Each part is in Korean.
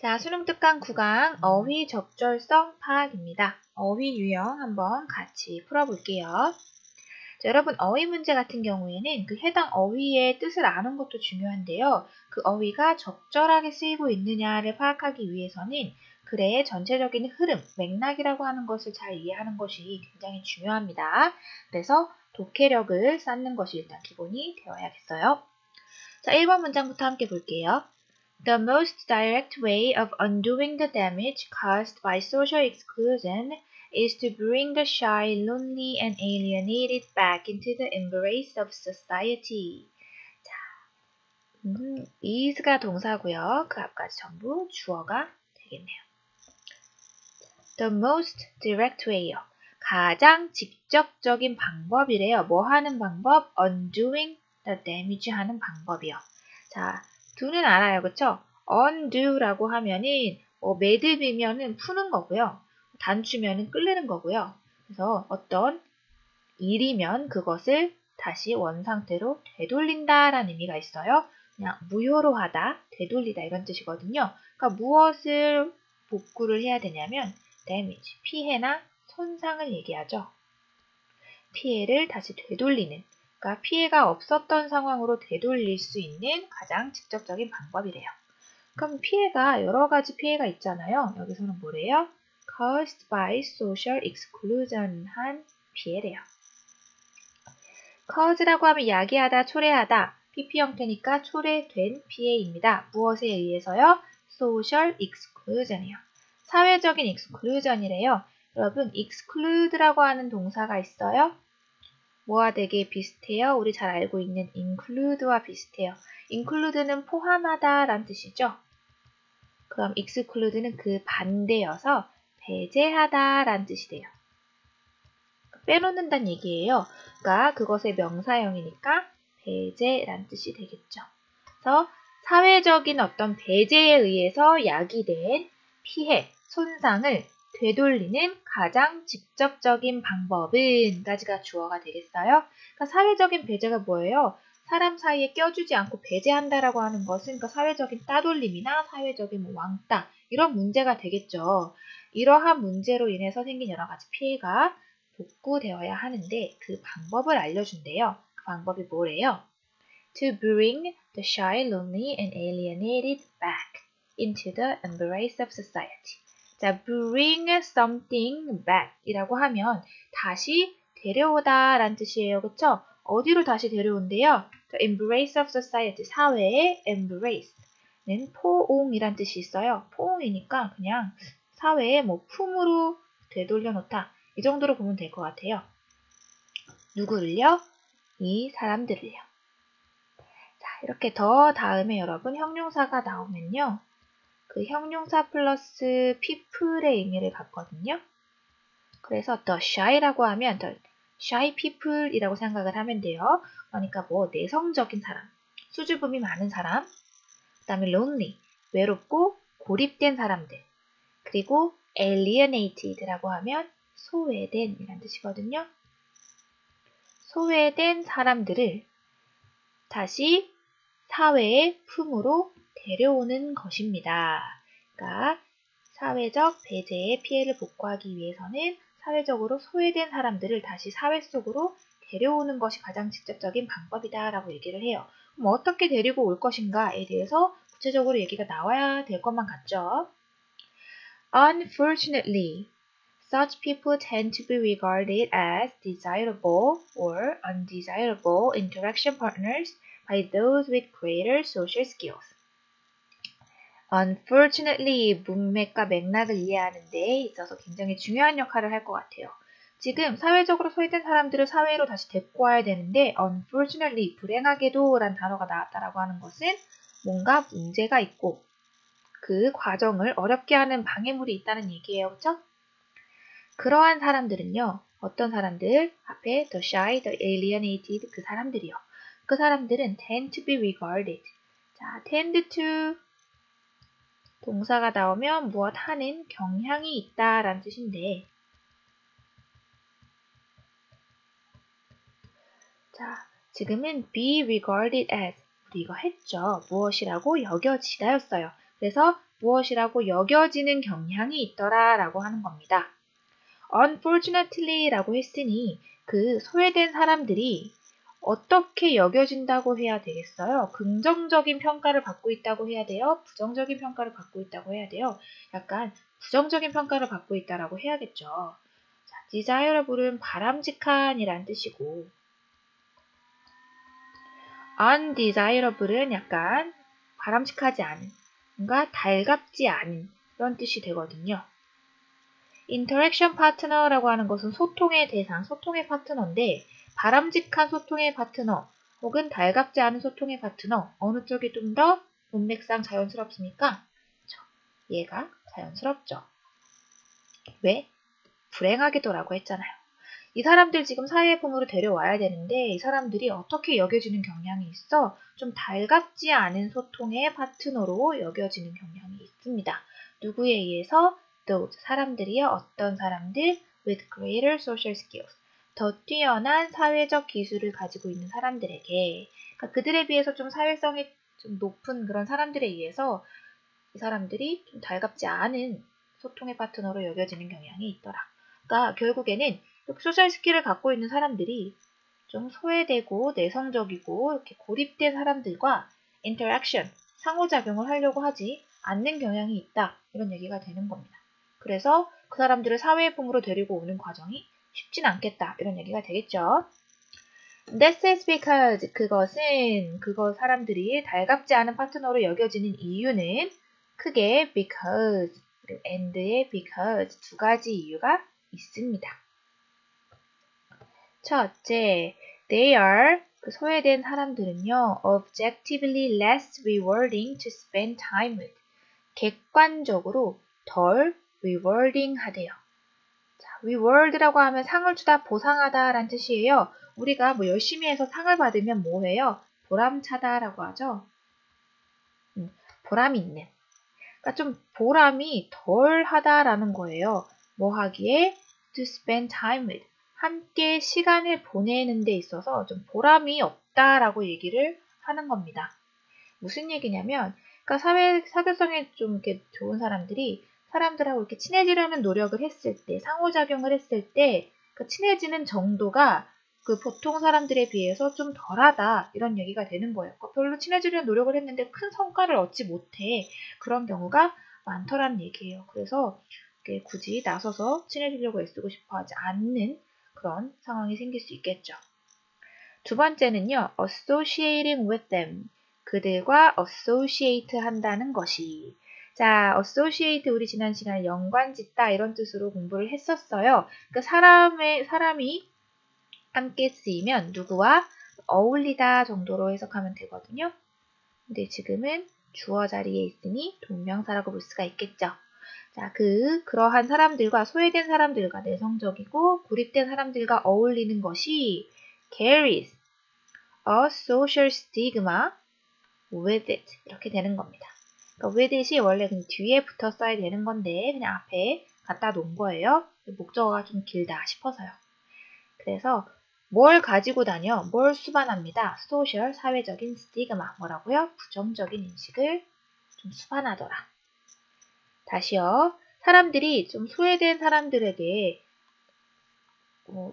자, 수능 특강 9강 어휘 적절성 파악입니다. 어휘 유형 한번 같이 풀어볼게요. 자, 여러분 어휘 문제 같은 경우에는 그 해당 어휘의 뜻을 아는 것도 중요한데요. 그 어휘가 적절하게 쓰이고 있느냐를 파악하기 위해서는 글의 전체적인 흐름, 맥락이라고 하는 것을 잘 이해하는 것이 굉장히 중요합니다. 그래서 독해력을 쌓는 것이 일단 기본이 되어야겠어요. 자, 1번 문장부터 함께 볼게요. The most direct way of undoing the damage caused by social exclusion is to bring the shy, lonely, and alienated back into the embrace of society. 자, is가 동사고요. 그 앞까지 전부 주어가 되겠네요. The most direct way요. 가장 직접적인 방법이래요. 뭐 하는 방법? Undoing the damage 하는 방법이요. 자, do는 알아요. 그쵸? undo라고 하면은 매듭이면은 푸는 거고요. 단추면은 끌리는 거고요. 그래서 어떤 일이면 그것을 다시 원상태로 되돌린다라는 의미가 있어요. 그냥 무효로 하다, 되돌리다 이런 뜻이거든요. 그러니까 무엇을 복구를 해야 되냐면 damage, 피해나 손상을 얘기하죠. 피해를 다시 되돌리는, 그러니까 피해가 없었던 상황으로 되돌릴 수 있는 가장 직접적인 방법이래요. 그럼 피해가 여러 가지 피해가 있잖아요. 여기서는 뭐래요? caused by social exclusion 한 피해래요. cause라고 하면 야기하다, 초래하다, PP 형태니까 초래된 피해입니다. 무엇에 의해서요? social exclusion이요. 사회적인 exclusion이래요. 여러분, exclude라고 하는 동사가 있어요. 뭐와 되게 비슷해요? 우리 잘 알고 있는 include와 비슷해요. include는 포함하다 라는 뜻이죠. 그럼 exclude는 그 반대여서 배제하다 라는 뜻이 돼요. 빼놓는다는 얘기예요. 그러니까 그것의 명사형이니까 배제라는 뜻이 되겠죠. 그래서 사회적인 어떤 배제에 의해서 야기된 피해, 손상을 되돌리는 가장 직접적인 방법은 까지가 주어가 되겠어요. 그러니까 사회적인 배제가 뭐예요? 사람 사이에 껴주지 않고 배제한다라고 하는 것은 그 사회적인 따돌림이나 사회적인 왕따 이런 문제가 되겠죠. 이러한 문제로 인해서 생긴 여러 가지 피해가 복구되어야 하는데 그 방법을 알려준대요. 그 방법이 뭐래요? To bring the shy, lonely, and alienated back into the embrace of society. 자, bring something back 이라고 하면 다시 데려오다 라는 뜻이에요. 그쵸? 어디로 다시 데려온대요? The embrace of society, 사회의 embrace는 포옹이란 뜻이 있어요. 포옹이니까 그냥 사회의 품으로 되돌려 놓다. 이 정도로 보면 될 것 같아요. 누구를요? 이 사람들을요. 자, 이렇게 더 다음에 여러분 형용사가 나오면요. 그 형용사 플러스 people의 의미를 갖거든요. 그래서 the shy라고 하면 the shy people이라고 생각을 하면 돼요. 그러니까 내성적인 사람, 수줍음이 많은 사람, 그 다음에 lonely, 외롭고 고립된 사람들, 그리고 alienated라고 하면 소외된 이란 뜻이거든요. 소외된 사람들을 다시 사회의 품으로 데려오는 것입니다. 그러니까 사회적 배제의 피해를 복구하기 위해서는 사회적으로 소외된 사람들을 다시 사회 속으로 데려오는 것이 가장 직접적인 방법이다 라고 얘기를 해요. 그럼 어떻게 데리고 올 것인가에 대해서 구체적으로 얘기가 나와야 될 것만 같죠. Unfortunately, such people tend to be regarded as desirable or undesirable interaction partners by those with greater social skills. Unfortunately, 문맥과 맥락을 이해하는 데 있어서 굉장히 중요한 역할을 할 것 같아요. 지금 사회적으로 소외된 사람들을 사회로 다시 데리고 와야 되는데 unfortunately, 불행하게도 라는 단어가 나왔다라고 하는 것은 뭔가 문제가 있고 그 과정을 어렵게 하는 방해물이 있다는 얘기예요. 그렇죠? 그러한 사람들은요. 어떤 사람들? 앞에 the shy, the alienated 그 사람들이요. 그 사람들은 tend to be regarded. 자, tend to 동사가 나오면 무엇 하는 경향이 있다라는 뜻인데 자, 지금은 be regarded as 우리 이거 했죠. 무엇이라고 여겨지다였어요. 그래서 무엇이라고 여겨지는 경향이 있더라 라고 하는 겁니다. Unfortunately 라고 했으니 그 소외된 사람들이 어떻게 여겨진다고 해야 되겠어요? 긍정적인 평가를 받고 있다고 해야 돼요? 부정적인 평가를 받고 있다고 해야 돼요? 약간 부정적인 평가를 받고 있다라고 해야겠죠. 자, desirable은 바람직한이란 뜻이고 undesirable은 약간 바람직하지 않은, 뭔가 달갑지 않은 그런 뜻이 되거든요. interaction partner라고 하는 것은 소통의 대상, 소통의 파트너인데 바람직한 소통의 파트너 혹은 달갑지 않은 소통의 파트너 어느 쪽이 좀 더 문맥상 자연스럽습니까? 얘가 자연스럽죠. 왜? 불행하게도라고 했잖아요. 이 사람들 지금 사회부모로 데려와야 되는데 이 사람들이 어떻게 여겨지는 경향이 있어? 좀 달갑지 않은 소통의 파트너로 여겨지는 경향이 있습니다. 누구에 의해서? those 사람들이요. 어떤 사람들? with greater social skills. 더 뛰어난 사회적 기술을 가지고 있는 사람들에게 그러니까 그들에 비해서 좀 사회성이 좀 높은 그런 사람들에 의해서 이 사람들이 좀 달갑지 않은 소통의 파트너로 여겨지는 경향이 있더라. 그러니까 결국에는 소셜 스킬을 갖고 있는 사람들이 좀 소외되고 내성적이고 이렇게 고립된 사람들과 인터랙션, 상호작용을 하려고 하지 않는 경향이 있다. 이런 얘기가 되는 겁니다. 그래서 그 사람들을 사회풍으로 데리고 오는 과정이 쉽진 않겠다. 이런 얘기가 되겠죠. This is because 그거 사람들이 달갑지 않은 파트너로 여겨지는 이유는 크게 because 그리고 and의 because 두 가지 이유가 있습니다. 첫째, they are 그 소외된 사람들은요, objectively less rewarding to spend time with. 객관적으로 덜 rewarding 하대요. 자, reward라고 하면 상을 주다, 보상하다 라는 뜻이에요. 우리가 뭐 열심히 해서 상을 받으면 뭐 해요? 보람차다라고 하죠. 보람이 있는. 그러니까 좀 보람이 덜 하다라는 거예요. 뭐 하기에? To spend time with. 함께 시간을 보내는 데 있어서 좀 보람이 없다라고 얘기를 하는 겁니다. 무슨 얘기냐면, 그러니까 사교성이 좀 이렇게 좋은 사람들이 사람들하고 이렇게 친해지려는 노력을 했을 때, 상호작용을 했을 때, 그 친해지는 정도가 그 보통 사람들에 비해서 좀 덜하다, 이런 얘기가 되는 거예요. 그러니까 별로 친해지려는 노력을 했는데 큰 성과를 얻지 못해. 그런 경우가 많더라는 얘기예요. 그래서 굳이 나서서 친해지려고 애쓰고 싶어 하지 않는 그런 상황이 생길 수 있겠죠. 두 번째는요, associating with them. 그들과 associate 한다는 것이. 자, associate 우리 지난 시간에 연관짓다 이런 뜻으로 공부를 했었어요. 그 사람이 함께 쓰이면 누구와 어울리다 정도로 해석하면 되거든요. 근데 지금은 주어 자리에 있으니 동명사라고 볼 수가 있겠죠. 자, 그러한 사람들과 소외된 사람들과 내성적이고 고립된 사람들과 어울리는 것이 carries a social stigma with it 이렇게 되는 겁니다. 그러니까 with it이 원래 그냥 뒤에 붙어 써야 되는 건데 그냥 앞에 갖다 놓은 거예요. 목적어가 좀 길다 싶어서요. 그래서 뭘 가지고 다녀? 뭘 수반합니다. social, 사회적인 스티그마 뭐라고요? 부정적인 인식을 좀 수반하더라. 다시요. 사람들이 좀 소외된 사람들에게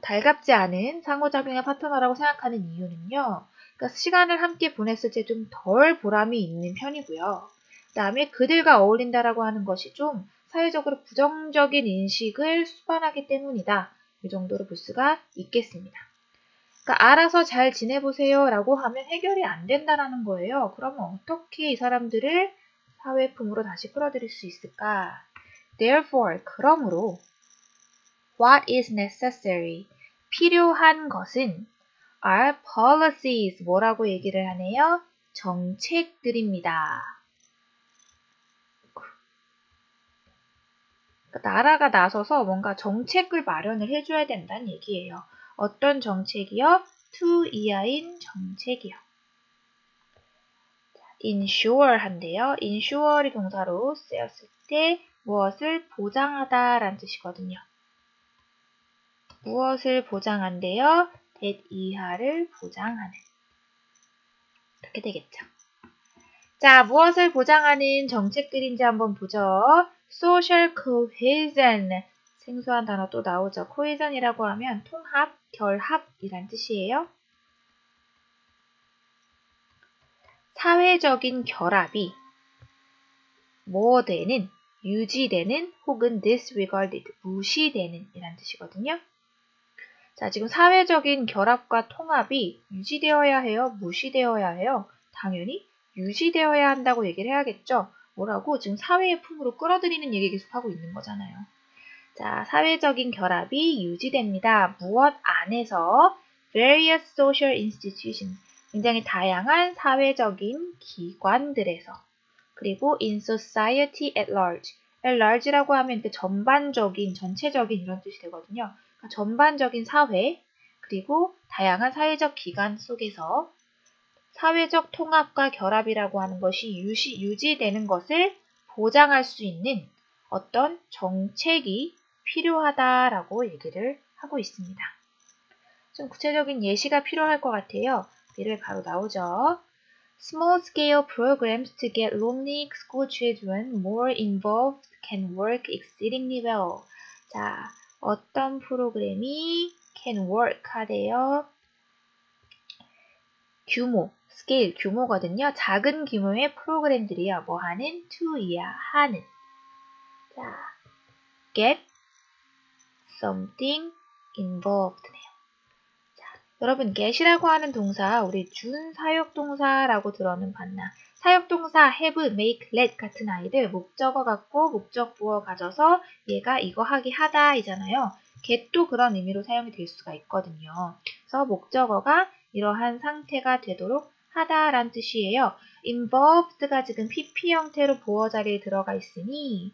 달갑지 않은 상호작용의 파트너라고 생각하는 이유는요. 그러니까 시간을 함께 보냈을 때 좀 덜 보람이 있는 편이고요. 그 다음에 그들과 어울린다라고 하는 것이 좀 사회적으로 부정적인 인식을 수반하기 때문이다. 이 정도로 볼 수가 있겠습니다. 그러니까 알아서 잘 지내보세요 라고 하면 해결이 안 된다라는 거예요. 그러면 어떻게 이 사람들을 사회품으로 다시 끌어들일 수 있을까? Therefore, 그러므로 what is necessary? 필요한 것은 are policies. 뭐라고 얘기를 하네요? 정책들입니다. 그러니까 나라가 나서서 뭔가 정책을 마련을 해줘야 된다는 얘기예요. 어떤 정책이요? to 이하인 정책이요. ensure 한대요. ensure이 동사로 쓰였을 때 무엇을 보장하다 라는 뜻이거든요. 무엇을 보장한대요? that 이하를 보장하는. 이렇게 되겠죠. 자, 무엇을 보장하는 정책들인지 한번 보죠. Social cohesion. 생소한 단어 또 나오죠. cohesion이라고 하면 통합, 결합이란 뜻이에요. 사회적인 결합이 뭐 되는, 유지되는 혹은 disregarded, 무시되는 이란 뜻이거든요. 자, 지금 사회적인 결합과 통합이 유지되어야 해요? 무시되어야 해요? 당연히 유지되어야 한다고 얘기를 해야겠죠. 뭐라고? 지금 사회의 품으로 끌어들이는 얘기 계속 하고 있는 거잖아요. 자, 사회적인 결합이 유지됩니다. 무엇 안에서? various social institutions. 굉장히 다양한 사회적인 기관들에서. 그리고 in society at large. at large라고 하면 그 전반적인, 전체적인 이런 뜻이 되거든요. 그러니까 전반적인 사회, 그리고 다양한 사회적 기관 속에서 사회적 통합과 결합이라고 하는 것이 유지되는 것을 보장할 수 있는 어떤 정책이 필요하다라고 얘기를 하고 있습니다. 좀 구체적인 예시가 필요할 것 같아요. 예를 바로 나오죠. Small-scale programs to get lonely school children more involved can work exceedingly well. 자, 어떤 프로그램이 can work 하래요? 규모, 스케일, 규모거든요. 작은 규모의 프로그램들이요. 뭐 하는? to이야, 하는. 자, get something involved네요. 자, 여러분 get이라고 하는 동사, 우리 준사역동사라고 들어는 봤나? 사역동사 have, make, let 같은 아이들 목적어 갖고 목적부어 가져서 얘가 이거 하기 하다 이잖아요. get도 그런 의미로 사용이 될 수가 있거든요. 그래서 목적어가 이러한 상태가 되도록 하다란 뜻이에요. involved가 지금 PP 형태로 보어 자리에 들어가 있으니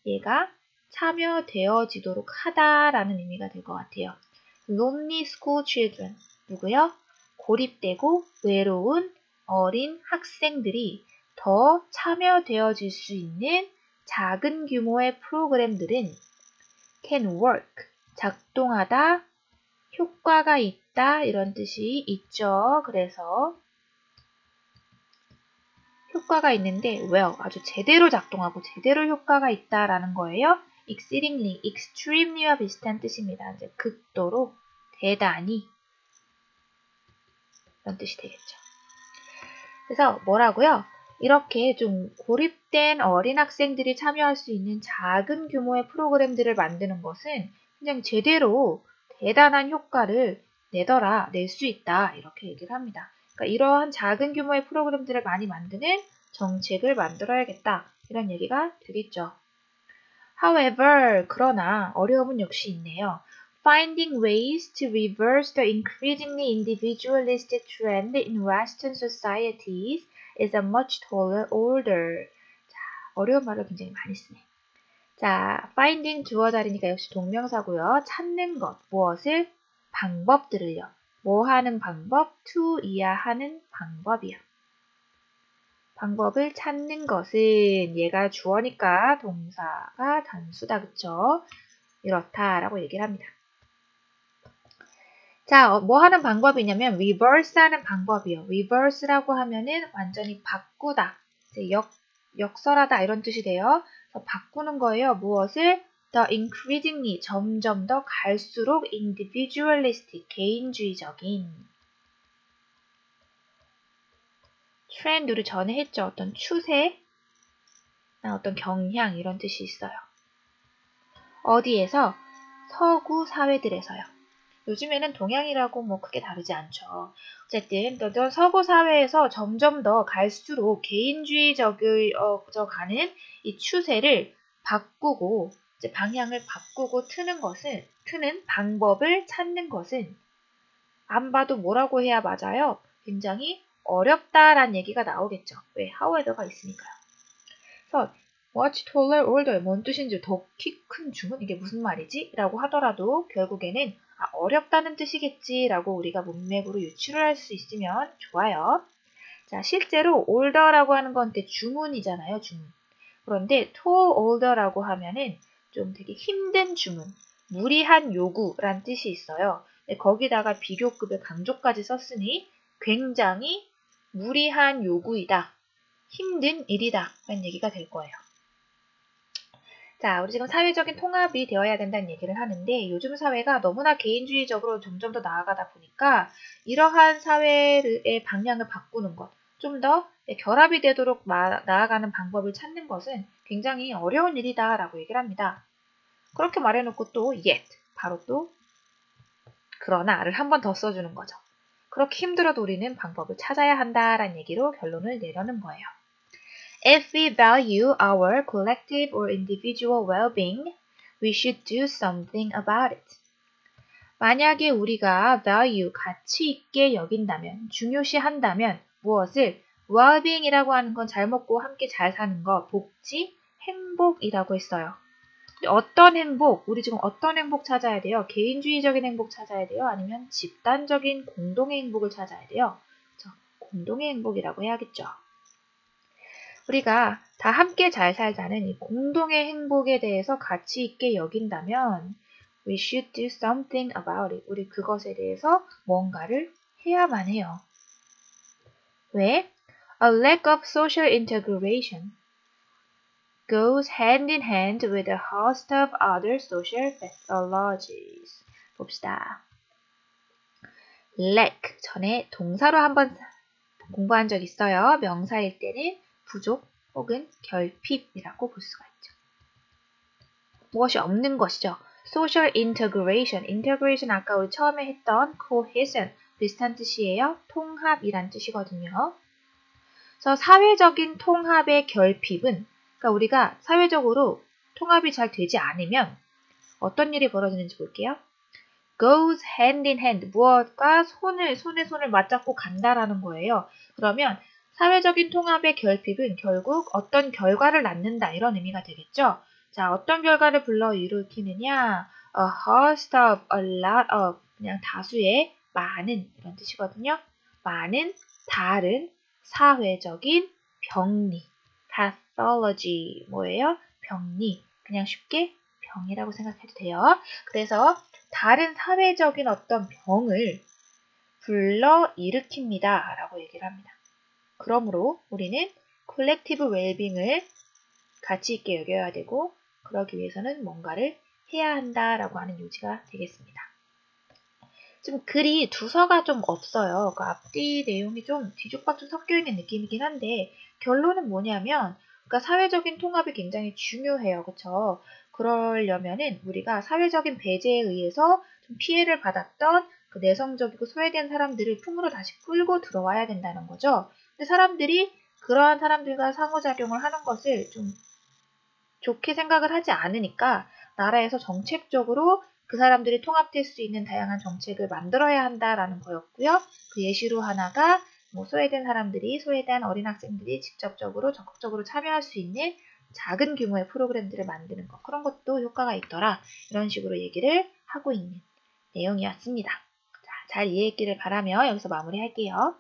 얘가 참여되어지도록 하다라는 의미가 될 것 같아요. lonely school children. 누구요? 고립되고 외로운 어린 학생들이 더 참여되어질 수 있는 작은 규모의 프로그램들은 can work, 작동하다, 효과가 있다 이런 뜻이 있죠. 그래서 효과가 있는데 well, 아주 제대로 작동하고 제대로 효과가 있다라는 거예요. exceedingly, extremely와 비슷한 뜻입니다. 이제 극도로, 대단히 이런 뜻이 되겠죠. 그래서 뭐라고요? 이렇게 좀 고립된 어린 학생들이 참여할 수 있는 작은 규모의 프로그램들을 만드는 것은 그냥 제대로 대단한 효과를 낼 수 있다 이렇게 얘기를 합니다. 그러니까 이러한 작은 규모의 프로그램들을 많이 만드는 정책을 만들어야겠다 이런 얘기가 되겠죠. However, 그러나 어려움은 역시 있네요. Finding ways to reverse the increasingly individualistic trend in Western societies is a much taller order. 자, 어려운 말을 굉장히 많이 쓰네. 자, finding 주어 자리니까 역시 동명사고요. 찾는 것, 무엇을? 방법들을요. 뭐 하는 방법? to 이야 하는 방법이요. 방법을 찾는 것은 얘가 주어니까 동사가 단수다. 그쵸? 이렇다라고 얘기를 합니다. 자, 뭐 하는 방법이냐면 reverse 하는 방법이요. reverse라고 하면은 완전히 바꾸다, 이제 역설하다 이런 뜻이 돼요. 그래서 바꾸는 거예요. 무엇을? The increasingly, 점점 더 갈수록 individualistic, 개인주의적인 트렌드 우리 전에 했죠. 어떤 추세, 어떤 경향 이런 뜻이 있어요. 어디에서? 서구 사회들에서요. 요즘에는 동양이라고 뭐 크게 다르지 않죠. 어쨌든 서구 사회에서 점점 더 갈수록 개인주의적으로 가는 이 추세를 바꾸고 이제 방향을 바꾸고 트는 방법을 찾는 것은 안 봐도 뭐라고 해야 맞아요? 굉장히 어렵다라는 얘기가 나오겠죠. 왜? however가 있으니까요. 그래서 much taller older 뭔 뜻인지 더 키 큰 중은 이게 무슨 말이지? 라고 하더라도 결국에는 어렵다는 뜻이겠지 라고 우리가 문맥으로 유추를 할 수 있으면 좋아요. 자, 실제로 older라고 하는 건 주문이잖아요. 주문. 그런데 tall older라고 하면은 좀 되게 힘든 주문, 무리한 요구란 뜻이 있어요. 거기다가 비교급의 강조까지 썼으니 굉장히 무리한 요구이다. 힘든 일이다 라는 얘기가 될 거예요. 자, 우리 지금 사회적인 통합이 되어야 된다는 얘기를 하는데 요즘 사회가 너무나 개인주의적으로 점점 더 나아가다 보니까 이러한 사회의 방향을 바꾸는 것, 좀 더 결합이 되도록 나아가는 방법을 찾는 것은 굉장히 어려운 일이다라고 얘기를 합니다. 그렇게 말해놓고 또 yet, 바로 또 그러나를 한 번 더 써주는 거죠. 그렇게 힘들어도 우리는 방법을 찾아야 한다라는 얘기로 결론을 내려는 거예요. If we value our collective or individual well-being, we should do something about it. 만약에 우리가 value, 가치 있게 여긴다면, 중요시한다면 무엇을 well-being이라고 하는 건 잘 먹고 함께 잘 사는 거, 복지, 행복이라고 했어요. 어떤 행복, 우리 지금 어떤 행복 찾아야 돼요? 개인주의적인 행복 찾아야 돼요? 아니면 집단적인 공동의 행복을 찾아야 돼요? 그렇죠? 공동의 행복이라고 해야겠죠. 우리가 다 함께 잘 살자는 이 공동의 행복에 대해서 가치 있게 여긴다면 we should do something about it. 우리 그것에 대해서 뭔가를 해야만 해요. 왜? A lack of social integration goes hand in hand with a host of other social pathologies. 봅시다. lack, 전에 동사로 한번 공부한 적 있어요. 명사일 때는 부족 혹은 결핍이라고 볼 수가 있죠. 무엇이 없는 것이죠. social integration, integration 아까 우리 처음에 했던 cohesion, 비슷한 뜻이에요. 통합이란 뜻이거든요. 그래서 사회적인 통합의 결핍은 그러니까 우리가 사회적으로 통합이 잘 되지 않으면 어떤 일이 벌어지는지 볼게요. goes hand in hand, 무엇과 손에 손을 맞잡고 간다라는 거예요. 그러면 사회적인 통합의 결핍은 결국 어떤 결과를 낳는다 이런 의미가 되겠죠. 자, 어떤 결과를 불러일으키느냐? A host of, a lot of, 그냥 다수의 많은 이런 뜻이거든요. 많은 다른 사회적인 병리, pathology 뭐예요? 병리, 그냥 쉽게 병이라고 생각해도 돼요. 그래서 다른 사회적인 어떤 병을 불러일으킵니다 라고 얘기를 합니다. 그러므로 우리는 콜렉티브 웰빙을 가치 있게 여겨야 되고 그러기 위해서는 뭔가를 해야 한다라고 하는 요지가 되겠습니다. 지금 글이 두서가 좀 없어요. 그 앞뒤 내용이 좀 뒤죽박죽 섞여 있는 느낌이긴 한데 결론은 뭐냐면 그러니까 사회적인 통합이 굉장히 중요해요. 그렇죠? 그러려면은 우리가 사회적인 배제에 의해서 좀 피해를 받았던 그 내성적이고 소외된 사람들을 품으로 다시 끌고 들어와야 된다는 거죠. 근데 사람들이 그러한 사람들과 상호작용을 하는 것을 좀 좋게 생각을 하지 않으니까 나라에서 정책적으로 그 사람들이 통합될 수 있는 다양한 정책을 만들어야 한다라는 거였고요. 그 예시로 하나가 뭐 소외된 사람들이, 소외된 어린 학생들이 직접적으로 적극적으로 참여할 수 있는 작은 규모의 프로그램들을 만드는 것. 그런 것도 효과가 있더라. 이런 식으로 얘기를 하고 있는 내용이었습니다. 자, 잘 이해했기를 바라며 여기서 마무리할게요.